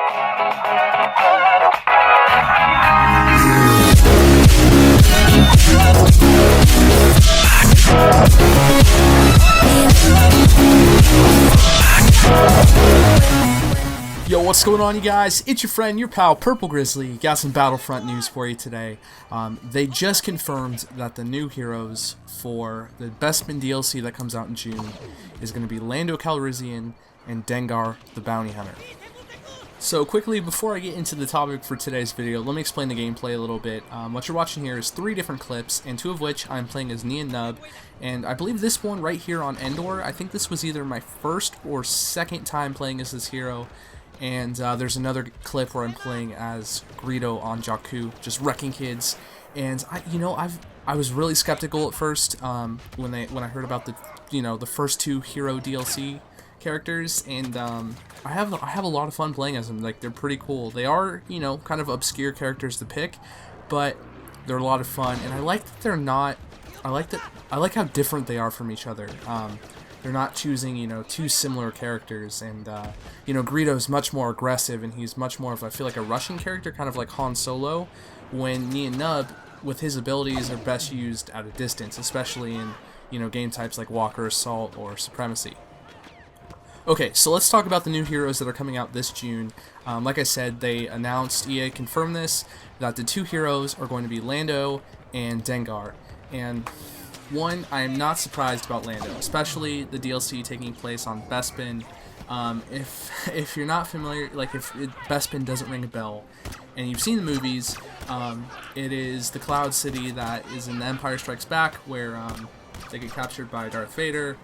Yo, what's going on, you guys? It's your friend, your pal, Purple Grizzly. Got some Battlefront news for you today. They just confirmed that the new heroes for the Bespin DLC that comes out in June is going to be Lando Calrissian and Dengar, the Bounty Hunter. So quickly, before I get into the topic for today's video, let me explain the gameplay a little bit. What you're watching here is 3 different clips, and 2 of which I'm playing as Nien Nunb, and I believe this one right here on Endor, I think this was either my first or second time playing as this hero. And there's another clip where I'm playing as Greedo on Jakku, just wrecking kids. And I was really skeptical at first when I heard about the first 2 hero DLC characters, and I have a lot of fun playing as them. Like, they're pretty cool. They are kind of obscure characters to pick, but they're a lot of fun. And I like that they're not. I like how different they are from each other. They're not choosing, 2 similar characters, and, Greedo's much more aggressive, and he's much more of, I feel like, a Russian character, kind of like Han Solo, when Nien Nunb, with his abilities, are best used at a distance, especially in, game types like Walker Assault or Supremacy. Okay, so let's talk about the new heroes that are coming out this June. Like I said, they announced, EA confirmed this, that the 2 heroes are going to be Lando and Dengar, and one, I am not surprised about Lando, especially the DLC taking place on Bespin. If you're not familiar, like if Bespin doesn't ring a bell, and you've seen the movies, it is the Cloud City that is in The Empire Strikes Back, where they get captured by Darth Vader,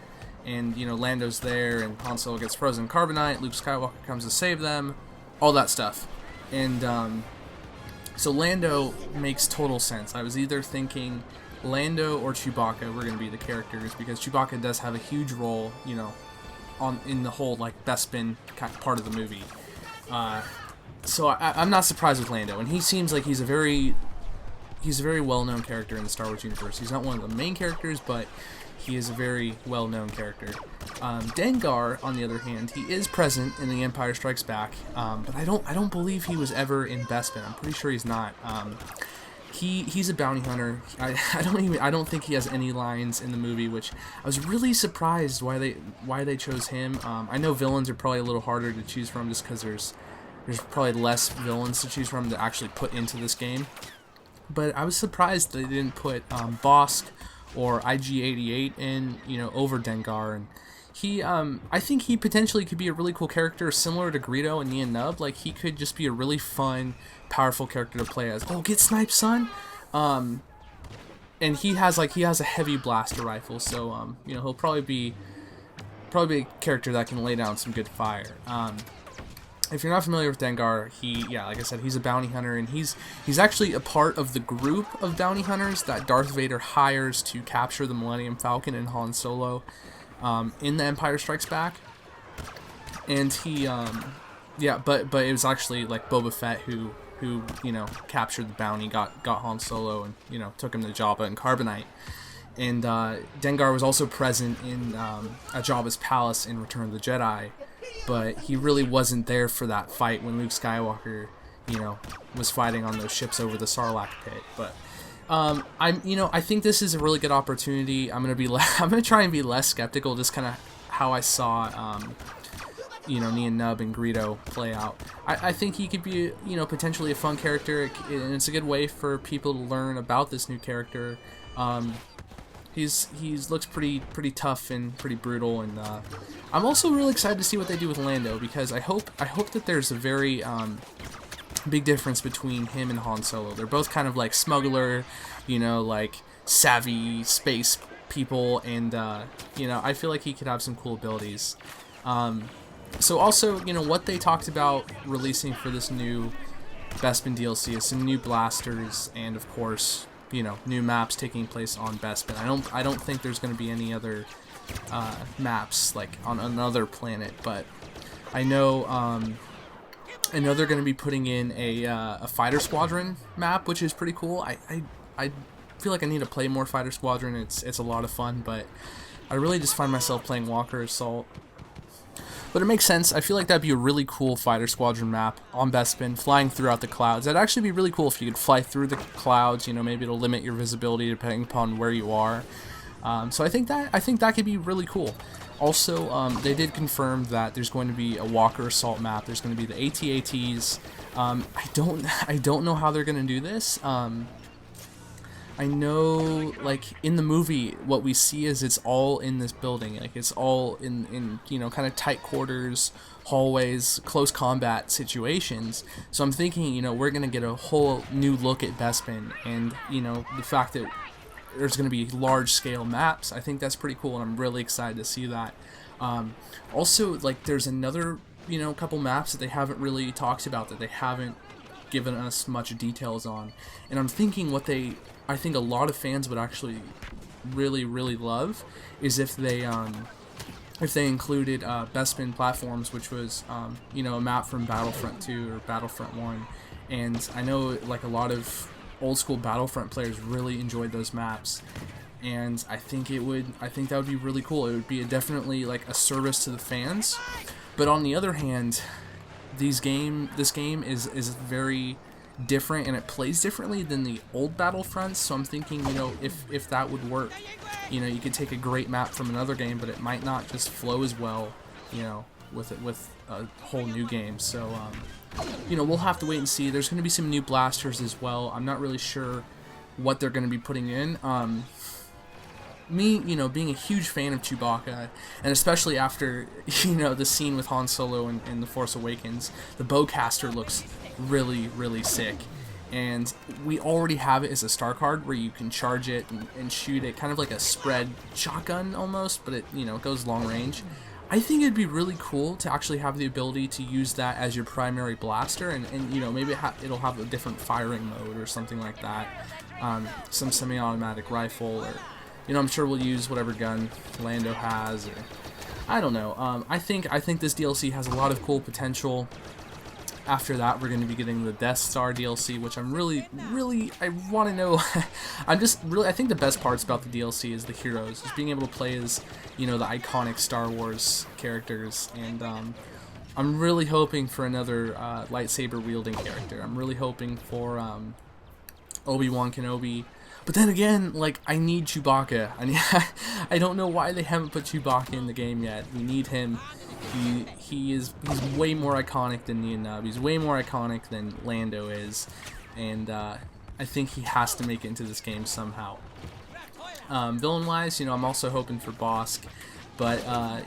and Lando's there, and Han Solo gets frozen in carbonite. Luke Skywalker comes to save them, all that stuff, and so Lando makes total sense. I was either thinking Lando or Chewbacca were going to be the characters, because Chewbacca does have a huge role, in the whole Bespin part of the movie. So I'm not surprised with Lando, and he seems like he's a very well-known character in the Star Wars universe. He's not one of the main characters, but he is a very well-known character. Dengar, on the other hand, he is present in The Empire Strikes Back, but I don't believe he was ever in Bespin. I'm pretty sure he's not. He's a bounty hunter. I don't think he has any lines in the movie, which I was really surprised why they chose him. I know villains are probably a little harder to choose from, just because there's probably less villains to choose from to actually put into this game. But I was surprised they didn't put Bosk or IG-88 in, over Dengar. And he, I think he potentially could be a really cool character, similar to Greedo and Nien Nunb. Like, he could just be a really fun, powerful character to play as. Oh, get sniped, son! And he has a heavy blaster rifle, so he'll probably be a character that can lay down some good fire. If you're not familiar with Dengar, like I said, he's a bounty hunter, and he's actually a part of the group of bounty hunters that Darth Vader hires to capture the Millennium Falcon and Han Solo in The Empire Strikes Back. And he, but it was actually like Boba Fett who captured the bounty, got Han Solo, and took him to Jabba and Carbonite. And Dengar was also present in at Jabba's palace in Return of the Jedi, but he really wasn't there for that fight when Luke Skywalker, was fighting on those ships over the Sarlacc pit. But I think this is a really good opportunity. I'm gonna try and be less skeptical, just kind of how I saw Nien Nunb and Greedo play out. I think he could be, potentially a fun character, and it's a good way for people to learn about this new character. He's looks pretty tough and pretty brutal, and I'm also really excited to see what they do with Lando, because I hope that there's a very big difference between him and Han Solo. They're both kind of like smuggler, like savvy space people, and I feel like he could have some cool abilities. So also, what they talked about releasing for this new Bespin DLC is some new blasters, and of course, new maps taking place on Bespin. I don't think there's going to be any other maps like on another planet, but I know they're going to be putting in a fighter squadron map, which is pretty cool. I feel like I need to play more fighter squadron. It's a lot of fun, but I really just find myself playing Walker Assault But it makes sense. I feel like that'd be a really cool fighter squadron map on Bespin, flying throughout the clouds. That'd actually be really cool if you could fly through the clouds. You know, maybe it'll limit your visibility depending upon where you are. So I think that could be really cool. Also, they did confirm that there's going to be a Walker Assault map. There's going to be the AT-ATs. I don't know how they're going to do this. I know, like, in the movie, what we see is it's all in this building. Like, it's all in you know, kind of tight quarters, hallways, close combat situations. So I'm thinking, you know, we're going to get a whole new look at Bespin, and, you know, the fact that there's going to be large-scale maps, I think that's pretty cool, and I'm really excited to see that. Also, like, there's another, you know, couple maps that they haven't really talked about, that they haven't given us much details on, and I'm thinking I think a lot of fans would actually really love is if they included Bespin platforms, which was you know, a map from Battlefront 2 or Battlefront 1, and I know, like, a lot of old school Battlefront players really enjoyed those maps, and I think that would be really cool. It would be definitely like a service to the fans. But on the other hand, this game is very different, and it plays differently than the old Battlefronts. So I'm thinking, you know, if that would work, you know, you could take a great map from another game, but it might not just flow as well, you know, with a whole new game. So you know, we'll have to wait and see. There's going to be some new blasters as well. I'm not really sure what they're going to be putting in. Me, you know, being a huge fan of Chewbacca, and especially after, you know, the scene with Han Solo in The Force Awakens, the bowcaster looks really sick. And we already have it as a star card where you can charge it and shoot it, kind of like a spread shotgun almost, but it, you know, it goes long range. I think it'd be really cool to actually have the ability to use that as your primary blaster, and you know, maybe it'll have a different firing mode or something like that. Some semi-automatic rifle, or, you know, I'm sure we'll use whatever gun Lando has, or I don't know. I think this DLC has a lot of cool potential. After that, we're going to be getting the Death Star DLC, which I'm really, I want to know. I think the best parts about the DLC is the heroes, just being able to play as, you know, the iconic Star Wars characters, and I'm really hoping for another lightsaber wielding character. I'm really hoping for Obi-Wan Kenobi. But then again, like, I need Chewbacca. I don't know why they haven't put Chewbacca in the game yet. We need him. He's way more iconic than Nub. He's way more iconic than Lando is, and I think he has to make it into this game somehow. Villain-wise, you know, I'm also hoping for Bosk, but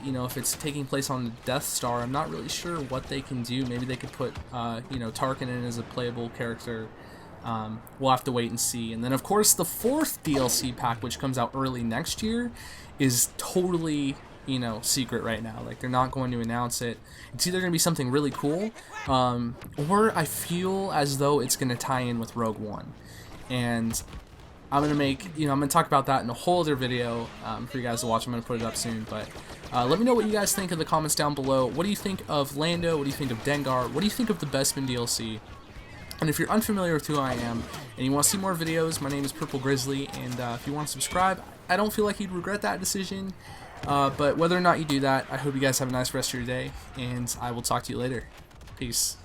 you know, if it's taking place on the Death Star, I'm not really sure what they can do. Maybe they could put you know, Tarkin in as a playable character. We'll have to wait and see. And then, of course, the 4th DLC pack, which comes out early next year, is totally, you know, secret right now. Like, they're not going to announce it. It's either going to be something really cool, or I feel as though it's going to tie in with Rogue One. And I'm going to talk about that in a whole other video for you guys to watch. I'm going to put it up soon. But let me know what you guys think in the comments down below. What do you think of Lando? What do you think of Dengar? What do you think of the Bespin DLC? And if you're unfamiliar with who I am, and you want to see more videos, my name is Purple Grizzly, and if you want to subscribe, I don't feel like you'd regret that decision, but whether or not you do that, I hope you guys have a nice rest of your day, and I will talk to you later. Peace.